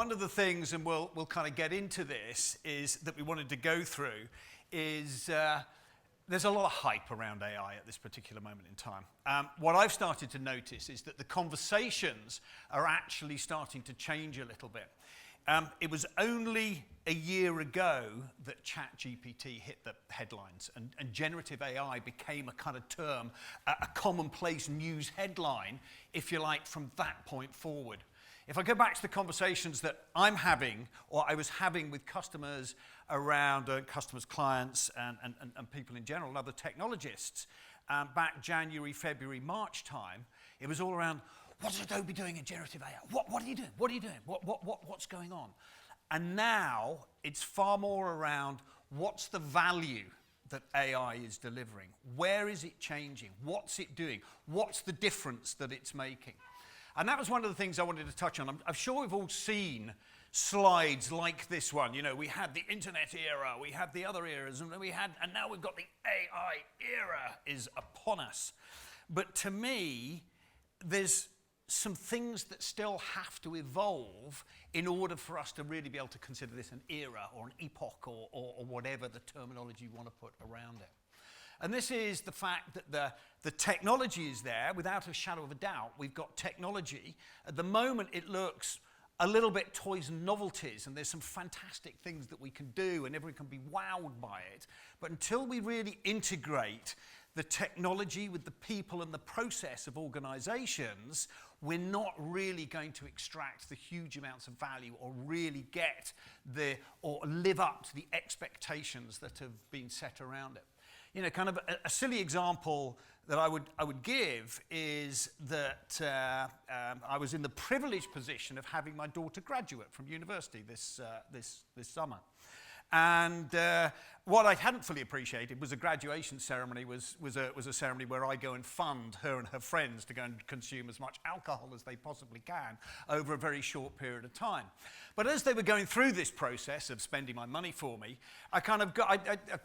one of the things, and we'll kind of get into this, is that we wanted to go through is there's a lot of hype around AI at this particular moment in time. What I've started to notice is that the conversations are actually starting to change a little bit. It was only a year ago that ChatGPT hit the headlines, and generative AI became a kind of term, a commonplace news headline, if you like, from that point forward. If I go back to the conversations that I'm having, or I was having with customers around customers, clients, and people in general, and other technologists, back January, February, March time, it was all around, what's Adobe doing in generative AI? What are you doing? What are you doing? What's going on? And now it's far more around what's the value that AI is delivering? Where is it changing? What's it doing? What's the difference that it's making? And that was one of the things I wanted to touch on. I'm sure we've all seen slides like this one. You know, we had the internet era, we had the other eras, and now we've got the AI era is upon us. But to me, there's some things that still have to evolve in order for us to really be able to consider this an era or an epoch or whatever the terminology you want to put around it. And this is the fact that the technology is there without a shadow of a doubt. We've got technology. At the moment, it looks a little bit toys and novelties, and there's some fantastic things that we can do, and everyone can be wowed by it. But until we really integrate the technology with the people and the process of organizations, we're not really going to extract the huge amounts of value or really get or live up to the expectations that have been set around it. You know, kind of a silly example that I would give is that I was in the privileged position of having my daughter graduate from university this summer. And what I hadn't fully appreciated was a graduation ceremony was a ceremony where I go and fund her and her friends to go and consume as much alcohol as they possibly can over a very short period of time. But as they were going through this process of spending my money for me, I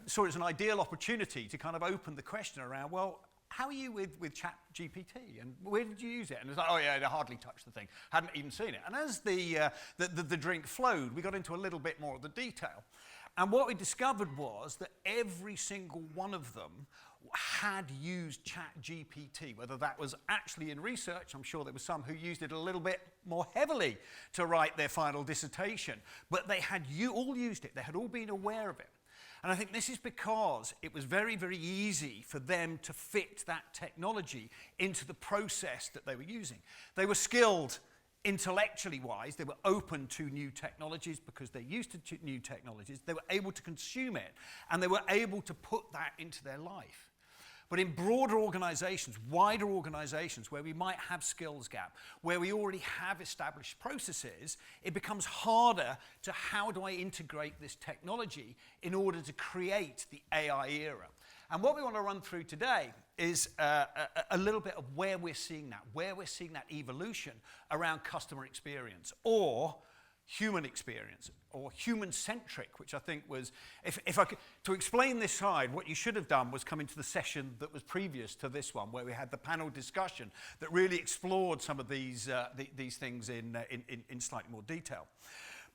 saw it as an ideal opportunity to kind of open the question around, well, how are you with ChatGPT, and where did you use it? And it's like, oh yeah, I hardly touched the thing, hadn't even seen it. And as the drink flowed, we got into a little bit more of the detail. And what we discovered was that every single one of them had used ChatGPT, whether that was actually in research. I'm sure there were some who used it a little bit more heavily to write their final dissertation, but they had all used it. They had all been aware of it. And I think this is because it was very, very easy for them to fit that technology into the process that they were using. They were skilled intellectually wise. They were open to new technologies because they're used to new technologies. They were able to consume it, and they were able to put that into their life. But in broader organizations, wider organizations, where we might have skills gap, where we already have established processes, it becomes harder to how do I integrate this technology in order to create the AI era. And what we want to run through today is a little bit of where we're seeing that evolution around customer experience, or human experience, or human-centric, which I think was, if I could, to explain this slide, what you should have done was come into the session that was previous to this one, where we had the panel discussion that really explored some of these things in slightly more detail.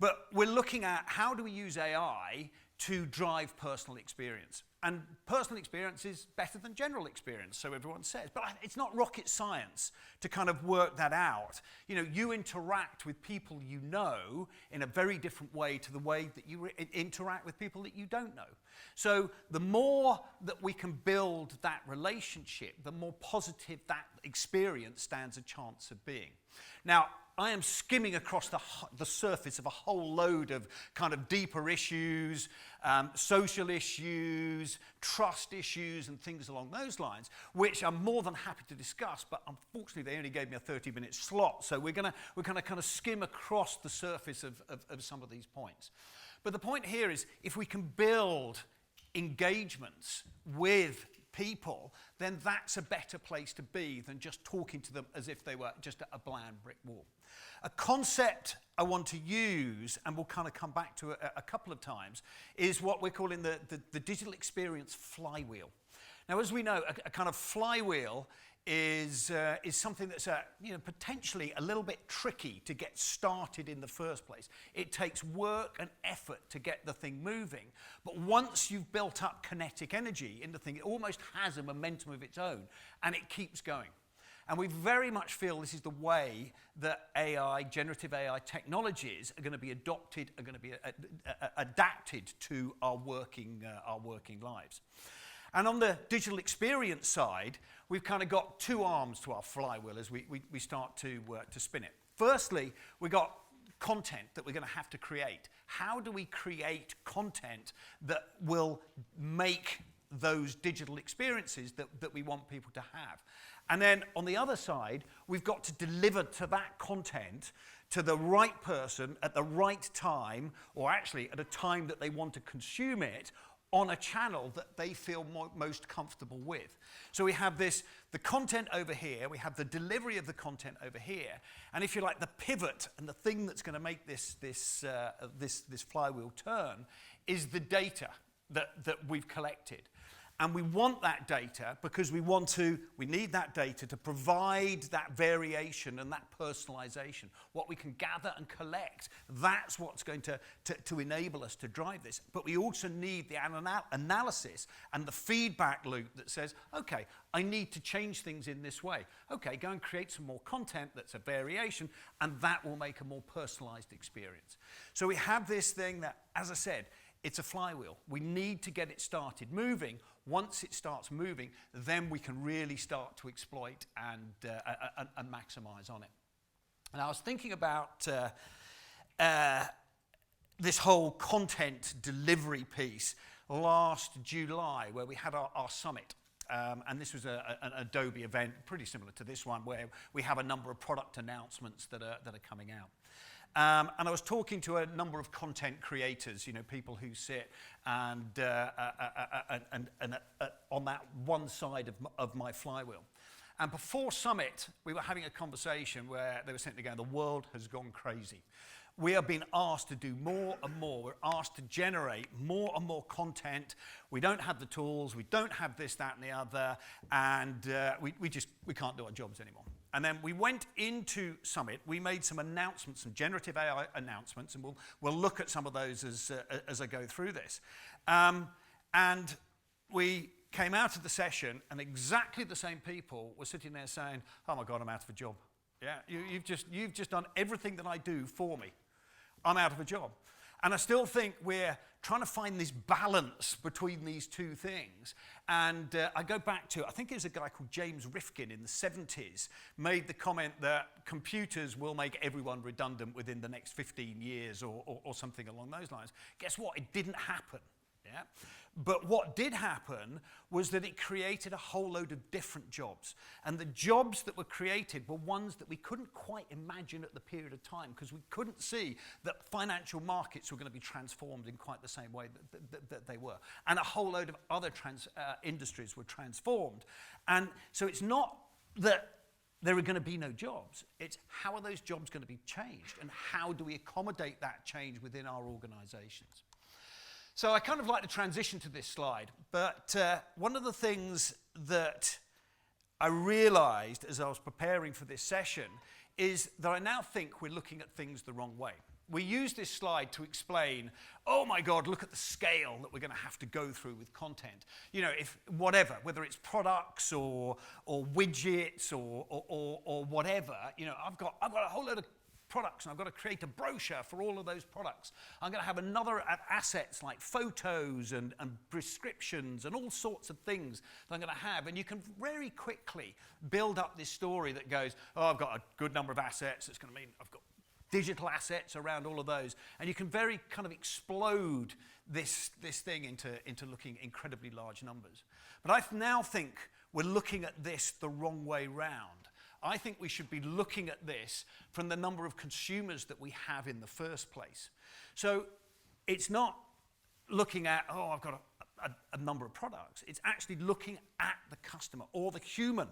But we're looking at how do we use AI to drive personal experience. And personal experience is better than general experience, so everyone says. But it's not rocket science to kind of work that out. You know, you interact with people you know in a very different way to the way that you interact with people that you don't know. So the more that we can build that relationship, the more positive that experience stands a chance of being. Now, I am skimming across the surface of a whole load of kind of deeper issues, social issues, trust issues, and things along those lines, which I'm more than happy to discuss, but unfortunately they only gave me a 30-minute slot, so we're going to kind of skim across the surface of some of these points. But the point here is, if we can build engagements with people, then that's a better place to be than just talking to them as if they were just a bland brick wall. A concept I want to use, and we'll kind of come back to a couple of times, is what we're calling the digital experience flywheel. Now, as we know, a kind of flywheel is something that's potentially a little bit tricky to get started in the first place. It takes work and effort to get the thing moving, but once you've built up kinetic energy in the thing, it almost has a momentum of its own, and it keeps going. And we very much feel this is the way that AI, generative AI technologies are going to be adopted, are going to be adapted to our working lives. And on the digital experience side, we've kind of got two arms to our flywheel as we start to spin it. Firstly, we've got content that we're going to have to create. How do we create content that will make those digital experiences that we want people to have? And then on the other side, we've got to deliver to that content to the right person at the right time, or actually at a time that they want to consume it, on a channel that they feel most comfortable with. So we have the content over here, we have the delivery of the content over here, and if you like, the pivot and the thing that's going to make this flywheel turn is the data that we've collected. And we want that data because we need that data to provide that variation and that personalization. What we can gather and collect, that's what's going to enable us to drive this. But we also need the analysis and the feedback loop that says, okay, I need to change things in this way. Okay, go and create some more content that's a variation, and that will make a more personalized experience. So we have this thing that, as I said, it's a flywheel. We need to get it started moving. Once it starts moving, then we can really start to exploit and maximize on it. And I was thinking about this whole content delivery piece last July, where we had our summit. And this was an Adobe event, pretty similar to this one, where we have a number of product announcements that are coming out. And I was talking to a number of content creators, people who sit and on that one side of my flywheel. And before Summit, we were having a conversation where they were sitting there going, the world has gone crazy. We are being asked to do more and more. We're asked to generate more and more content. We don't have the tools. We don't have this, that, and the other. And we can't do our jobs anymore. And then we went into Summit. We made some announcements, some generative AI announcements, and we'll look at some of those as I go through this. And we came out of the session, and exactly the same people were sitting there saying, "Oh my God, I'm out of a job. Yeah, you've just done everything that I do for me. I'm out of a job." And I still think we're trying to find this balance between these two things. And I go back to, I think it was a guy called James Rifkin in the 70s, made the comment that computers will make everyone redundant within the next 15 years or something along those lines. Guess what? It didn't happen. Yeah? But what did happen was that it created a whole load of different jobs. And the jobs that were created were ones that we couldn't quite imagine at the period of time, because we couldn't see that financial markets were going to be transformed in quite the same way that they were. And a whole load of other industries were transformed. And so it's not that there are going to be no jobs. It's how are those jobs going to be changed, and how do we accommodate that change within our organizations? So I kind of like to transition to this slide, but one of the things that I realized as I was preparing for this session is that I now think we're looking at things the wrong way. We use this slide to explain, oh my God, look at the scale that we're going to have to go through with content. If whatever, whether it's products or widgets or whatever, I've got a whole load of products, and I've got to create a brochure for all of those products. I'm going to have another assets like photos and prescriptions and all sorts of things that I'm going to have. And you can very quickly build up this story that goes, oh, I've got a good number of assets. It's going to mean I've got digital assets around all of those. And you can very kind of explode this thing into looking incredibly large numbers. But I now think we're looking at this the wrong way round. I think we should be looking at this from the number of consumers that we have in the first place. So it's not looking at, oh, I've got a number of products. It's actually looking at the customer or the human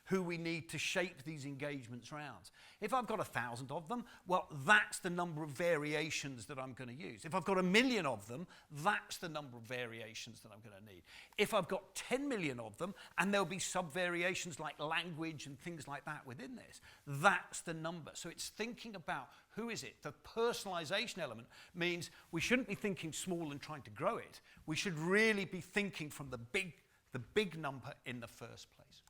who we need to shape these engagements around. If I've got 1,000 of them, well, that's the number of variations that I'm going to use. If I've got 1 million of them, that's the number of variations that I'm going to need. If I've got 10 million of them, and there'll be sub-variations like language and things like that within this, that's the number. So it's thinking about who is it. The personalization element means we shouldn't be thinking small and trying to grow it. We should really be thinking from the big number in the first place.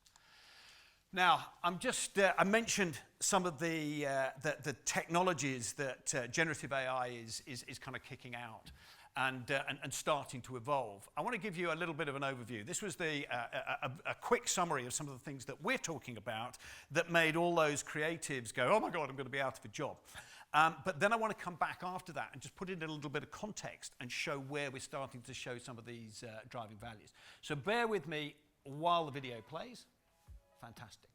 Now, I mentioned some of the technologies that generative AI is kind of kicking out and starting to evolve. I want to give you a little bit of an overview. This was a quick summary of some of the things that we're talking about that made all those creatives go, oh my God, I'm going to be out of a job. But then I want to come back after that and just put it in a little bit of context and show where we're starting to show some of these driving values. So bear with me while the video plays. Fantastic.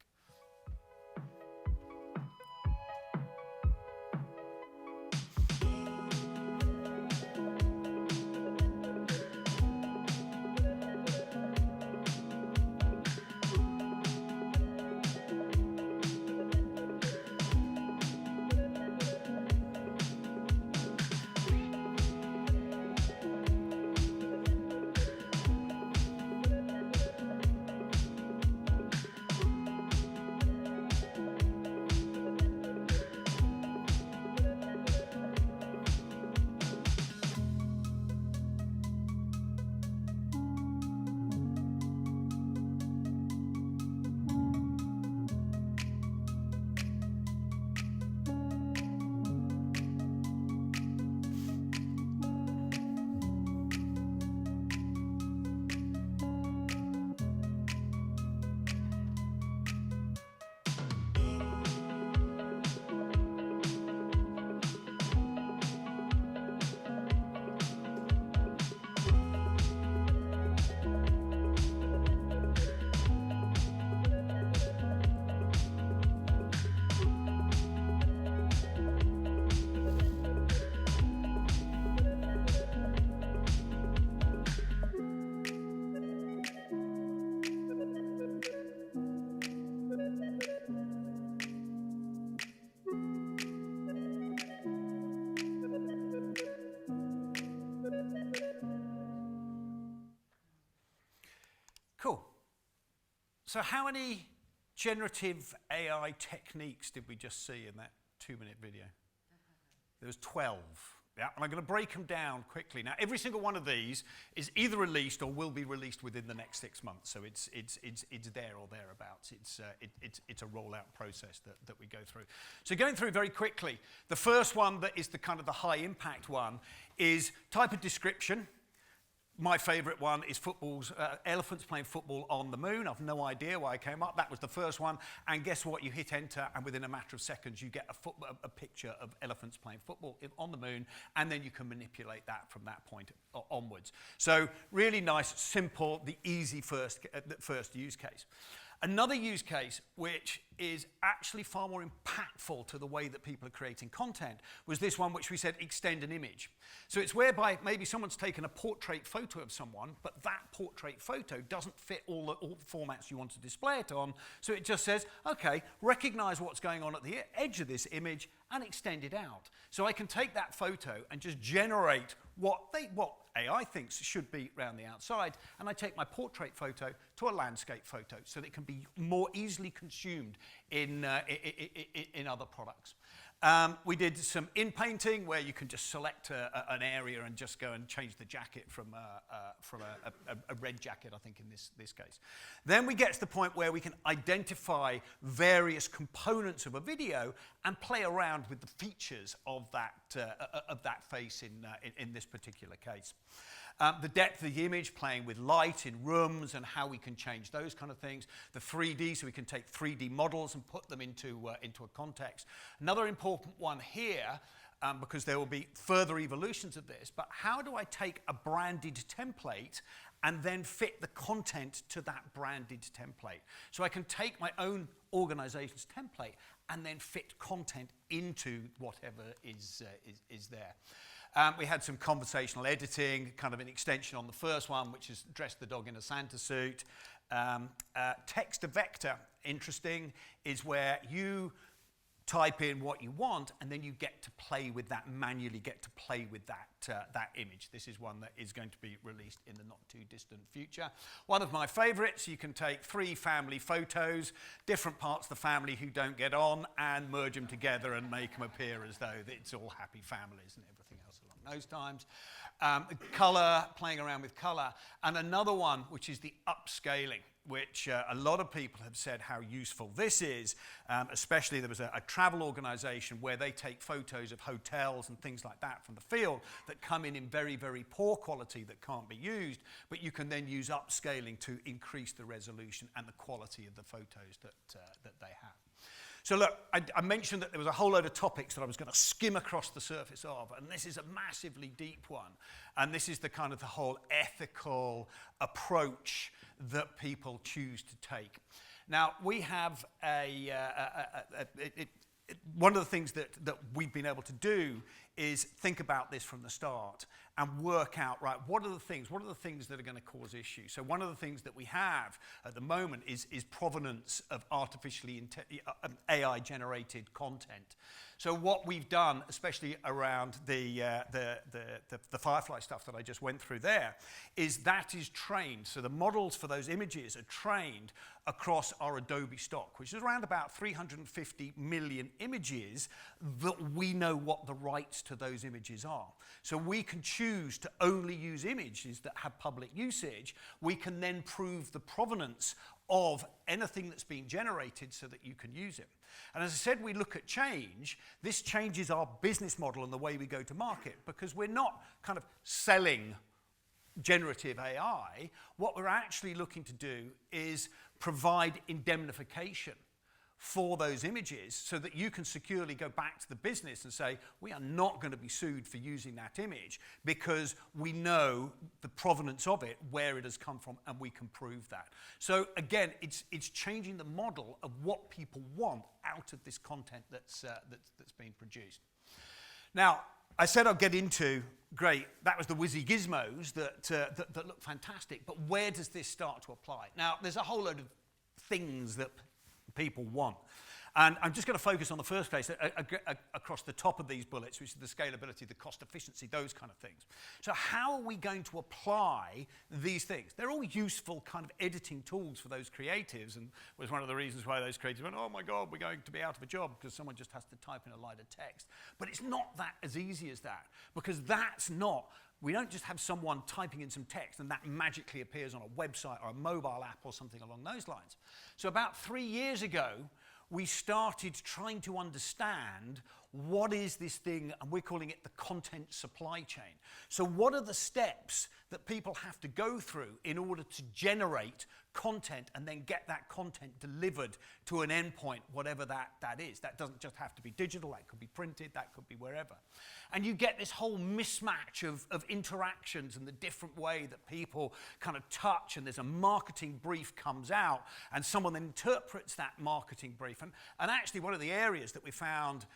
Cool. So how many generative AI techniques did we just see in that 2-minute video? There was 12. Yeah, and I'm going to break them down quickly. Now, every single one of these is either released or will be released within the next 6 months. So it's there or thereabouts. It's a rollout process that we go through. So going through very quickly, the first one that is the kind of the high impact one is type of description. My favourite one is elephants playing football on the moon. I've no idea why it came up. That was the first one. And guess what? You hit enter, and within a matter of seconds, you get a picture of elephants playing football on the moon, and then you can manipulate that from that point onwards. So really nice, simple, the easy first use case. Another use case, which is actually far more impactful to the way that people are creating content, was this one which we said extend an image. So it's whereby maybe someone's taken a portrait photo of someone, but that portrait photo doesn't fit all the formats you want to display it on. So it just says, okay, recognize what's going on at the edge of this image and extend it out. So I can take that photo and just generate what AI thinks should be around the outside, and I take my portrait photo to a landscape photo so that it can be more easily consumed in other products. We did some in-painting where you can just select an area and just go and change the jacket from a red jacket, I think, in this case. Then we get to the point where we can identify various components of a video and play around with the features of that face in this particular case. The depth of the image, playing with light in rooms and how we can change those kind of things. The 3D, so we can take 3D models and put them into a context. Another important one here, because there will be further evolutions of this, but how do I take a branded template and then fit the content to that branded template? So I can take my own organization's template and then fit content into whatever is there. We had some conversational editing, kind of an extension on the first one, which is dress the dog in a Santa suit. Text to vector, interesting, is where you type in what you want, and then you get to play with that, manually get to play with that image. This is one that is going to be released in the not too distant future. One of my favorites, you can take 3 family photos, different parts of the family who don't get on, and merge them together and make them appear as though it's all happy families and everything else along those times. Color, playing around with color, and another one, which is the upscaling, which a lot of people have said how useful this is, especially there was a travel organization where they take photos of hotels and things like that from the field that come in very, very poor quality that can't be used, but you can then use upscaling to increase the resolution and the quality of the photos that they have. So look, I mentioned that there was a whole load of topics that I was going to skim across the surface of, and this is a massively deep one. And this is the kind of the whole ethical approach that people choose to take. Now, we have one of the things that we've been able to do is think about this from the start and work out, right, what are the things that are going to cause issues? So one of the things that we have at the moment is provenance of AI-generated content. So what we've done, especially around the Firefly stuff that I just went through there, is that is trained. So the models for those images are trained across our Adobe stock, which is around about 350 million images that we know what the rights to those images are. So we can choose to only use images that have public usage. We can then prove the provenance of anything that's being generated so that you can use it. And as I said, we look at change. This changes our business model and the way we go to market, because we're not kind of selling generative AI. What we're actually looking to do is provide indemnification for those images so that you can securely go back to the business and say, we are not going to be sued for using that image because we know the provenance of it, where it has come from, and we can prove that. So again, it's changing the model of what people want out of this content that's being produced. Now, I said I'll get into, great, that was the whizzy gizmos that look fantastic, but where does this start to apply? Now, there's a whole load of things that people want. And I'm just going to focus on the first place across the top of these bullets, which is the scalability, the cost efficiency, those kind of things. So how are we going to apply these things? They're all useful kind of editing tools for those creatives, and was one of the reasons why those creatives went, oh my God, we're going to be out of a job because someone just has to type in a line of text. But it's not that as easy as that, because that's not, we don't just have someone typing in some text and that magically appears on a website or a mobile app or something along those lines. So about 3 years ago, we started trying to understand what is this thing, and we're calling it the content supply chain. So what are the steps that people have to go through in order to generate content and then get that content delivered to an endpoint, whatever that is. That doesn't just have to be digital, that could be printed, that could be wherever. And you get this whole mismatch of interactions and the different way that people kind of touch, and there's a marketing brief comes out, and someone then interprets that marketing brief. And actually one of the areas that we found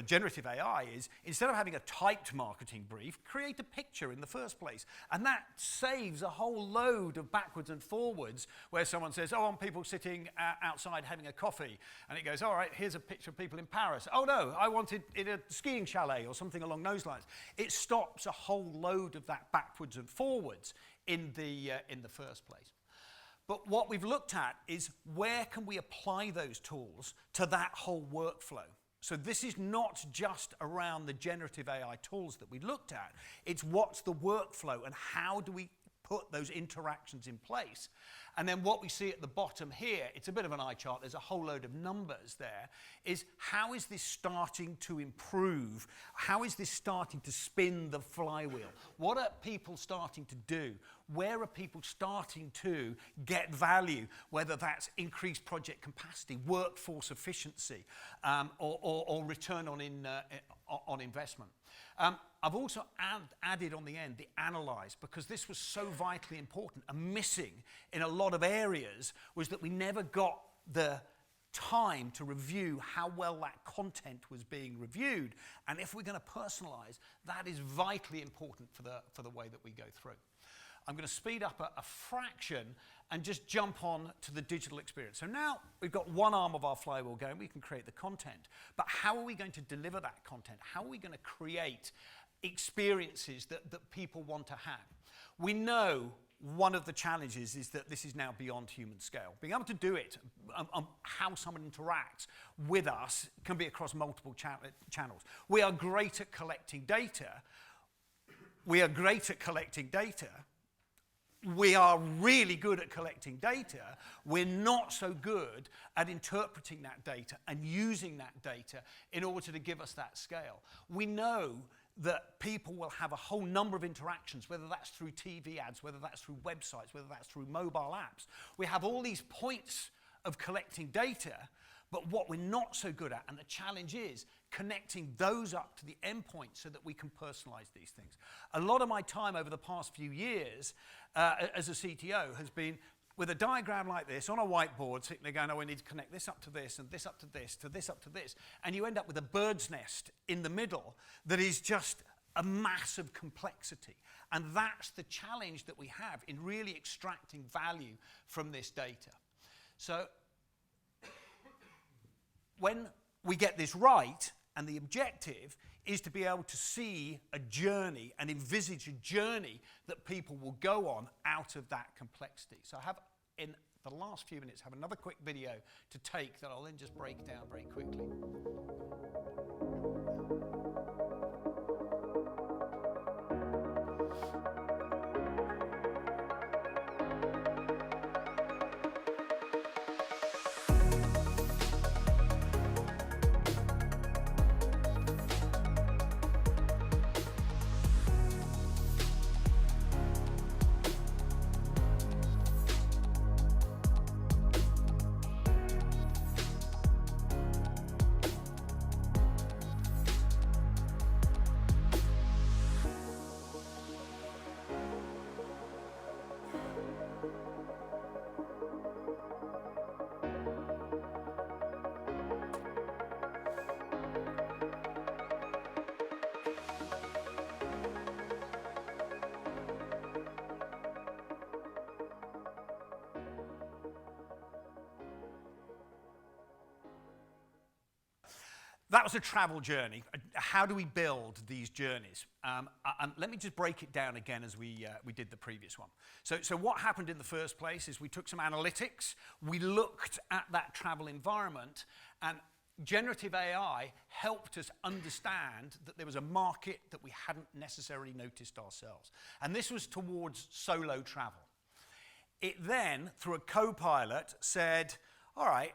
generative AI is, instead of having a typed marketing brief, create a picture in the first place. And that saves a whole load of backwards and forwards where someone says, oh, I want people sitting outside having a coffee. And it goes, all right, here's a picture of people in Paris. Oh no, I wanted it at a skiing chalet or something along those lines. It stops a whole load of that backwards and forwards in the first place. But what we've looked at is, where can we apply those tools to that whole workflow? So this is not just around the generative AI tools that we looked at. It's what's the workflow and how do we put those interactions in place. And then what we see at the bottom here, it's a bit of an eye chart, there's a whole load of numbers there, is how is this starting to improve? How is this starting to spin the flywheel? What are people starting to do? Where are people starting to get value, whether that's increased project capacity, workforce efficiency, or return on investment? I've also added on the end the analyze, because this was so vitally important and missing in a lot of areas, was that we never got the time to review how well that content was being reviewed. And if we're going to personalize, that is vitally important for the way that we go through. I'm going to speed up a fraction and just jump on to the digital experience. So now we've got one arm of our flywheel going, we can create the content. But how are we going to deliver that content? How are we going to create experiences that people want to have? We know one of the challenges is that this is now beyond human scale. Being able to do it, how someone interacts with us, can be across multiple channels. We are great at collecting data. We are great at collecting data. We are really good at collecting data. We're not so good at interpreting that data and using that data in order to give us that scale. We know that people will have a whole number of interactions, whether that's through TV ads, whether that's through websites, whether that's through mobile apps. We have all these points of collecting data, but what we're not so good at, and the challenge is connecting those up to the endpoint so that we can personalize these things. A lot of my time over the past few years as a CTO has been with a diagram like this on a whiteboard, sitting there going, oh, we need to connect this up to this, and this up to this, to this up to this. And you end up with a bird's nest in the middle that is just a mass of complexity. And that's the challenge that we have in really extracting value from this data. So when we get this right, and the objective is to be able to see a journey and envisage a journey that people will go on out of that complexity. So I have, in the last few minutes, have another quick video to take that I'll then just break down very quickly. That was a travel journey. How do we build these journeys? And let me just break it down again as we did the previous one. So what happened in the first place is we took some analytics, we looked at that travel environment, and generative AI helped us understand that there was a market that we hadn't necessarily noticed ourselves. And this was towards solo travel. It then, through a co-pilot, said, all right,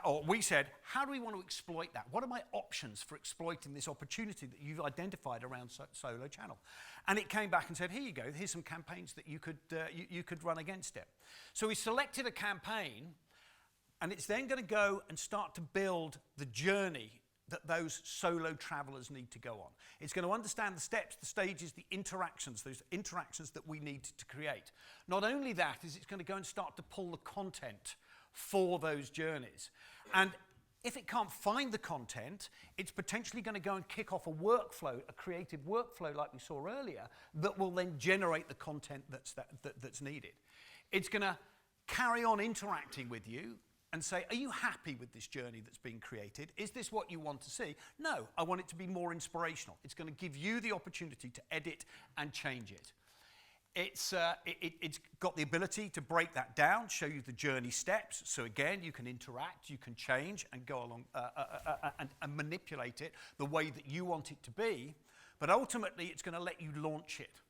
or we said, how do we want to exploit that? What are my options for exploiting this opportunity that you've identified around solo channel? And it came back and said, here you go, here's some campaigns that you could run against it. So we selected a campaign, and it's then going to go and start to build the journey that those solo travelers need to go on. It's going to understand the steps, the stages, the interactions, those interactions that we need to create. Not only that, is it's going to go and start to pull the content for those journeys. And if it can't find the content, it's potentially going to go and kick off a workflow, a creative workflow like we saw earlier, that will then generate the content that's needed. It's going to carry on interacting with you and say, are you happy with this journey that's been created? Is this what you want to see? No, I want it to be more inspirational. It's going to give you the opportunity to edit and change it. It's got the ability to break that down, show you the journey steps. So again, you can interact, you can change and go along and manipulate it the way that you want it to be. But ultimately, it's going to let you launch it.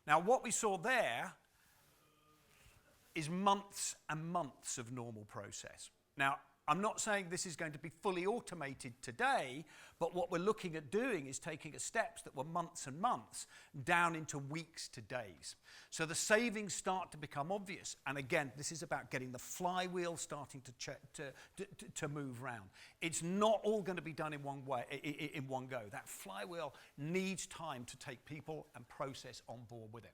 Now, what we saw there is months and months of normal process. Now, I'm not saying this is going to be fully automated today, but what we're looking at doing is taking steps that were months and months down into weeks to days. So the savings start to become obvious. And again, this is about getting the flywheel starting to move around. It's not all going to be done in one way, in one go. That flywheel needs time to take people and process on board with it.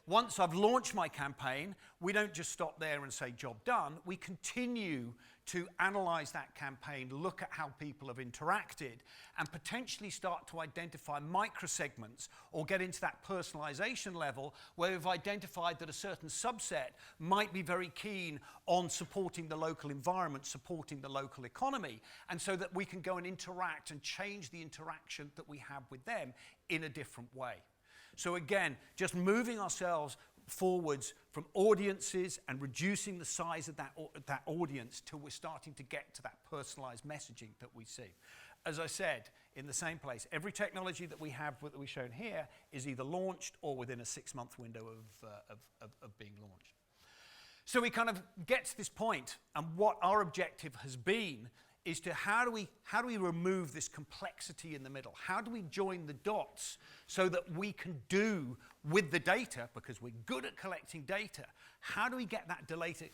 once I've launched my campaign, we don't just stop there and say job done. We continue to analyze that campaign, look at how people have interacted, and potentially start to identify microsegments or get into that personalization level where we've identified that a certain subset might be very keen on supporting the local environment, supporting the local economy, and so that we can go and interact and change the interaction that we have with them in a different way. So again, just moving ourselves forwards from audiences and reducing the size of that audience till we're starting to get to that personalized messaging that we see. As I said, in the same place, every technology that we have that we've shown here is either launched or within a 6-month window of being launched. So we kind of get to this point, and what our objective has been is to how do we remove this complexity in the middle? How do we join the dots so that we can do with the data, because we're good at collecting data, how do we get that data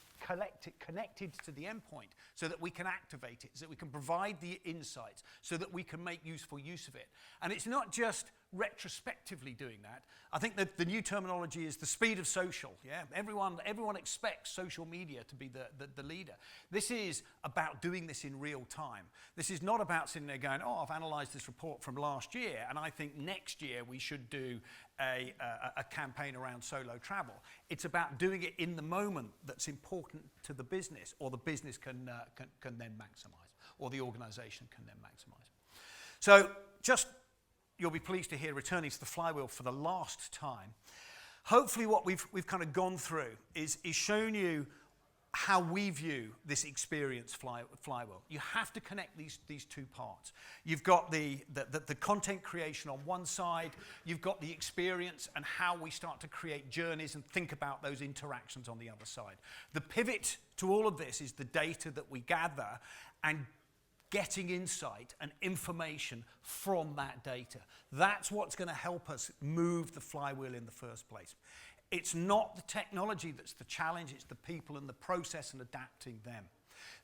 connected to the endpoint so that we can activate it, so that we can provide the insights, so that we can make useful use of it? And it's not just retrospectively doing that. I think that the new terminology is the speed of social. Yeah, everyone expects social media to be the leader. This is about doing this in real time. This is not about sitting there going, oh, I've analysed this report from last year, and I think next year we should do a campaign around solo travel. It's about doing it in the moment that's important to the business, or the business can then maximise, or the organisation can then maximise. So just, you'll be pleased to hear, returning to the flywheel for the last time, hopefully what we've kind of gone through is shown you how we view this experience flywheel. You have to connect these two parts. You've got the content creation on one side, you've got the experience and how we start to create journeys and think about those interactions on the other side. The pivot to all of this is the data that we gather and getting insight and information from that data. That's what's going to help us move the flywheel in the first place. It's not the technology that's the challenge, it's the people and the process and adapting them.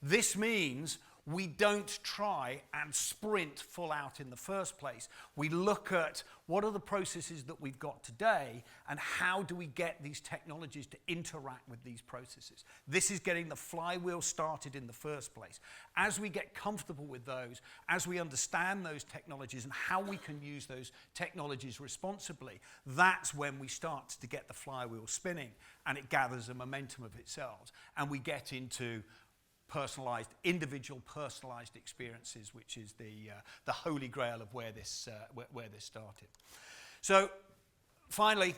This means we don't try and sprint full out in the first place. We look at what are the processes that we've got today and how do we get these technologies to interact with these processes. This is getting the flywheel started in the first place. As we get comfortable with those, as we understand those technologies and how we can use those technologies responsibly, that's when we start to get the flywheel spinning and it gathers a momentum of itself, and we get into personalized, individual personalized experiences, which is the holy grail of where this started. So finally,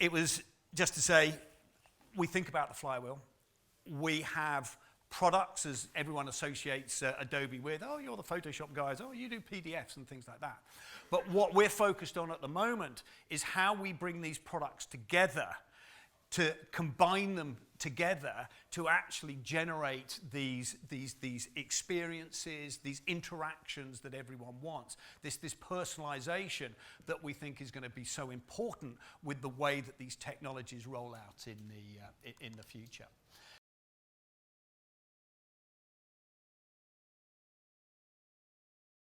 it was just to say, we think about the flywheel. We have products, as everyone associates Adobe with. Oh, you're the Photoshop guys. Oh, you do PDFs and things like that. But what we're focused on at the moment is how we bring these products together, to combine them together to actually generate these experiences, these interactions that everyone wants, this personalization that we think is going to be so important with the way that these technologies roll out in the future.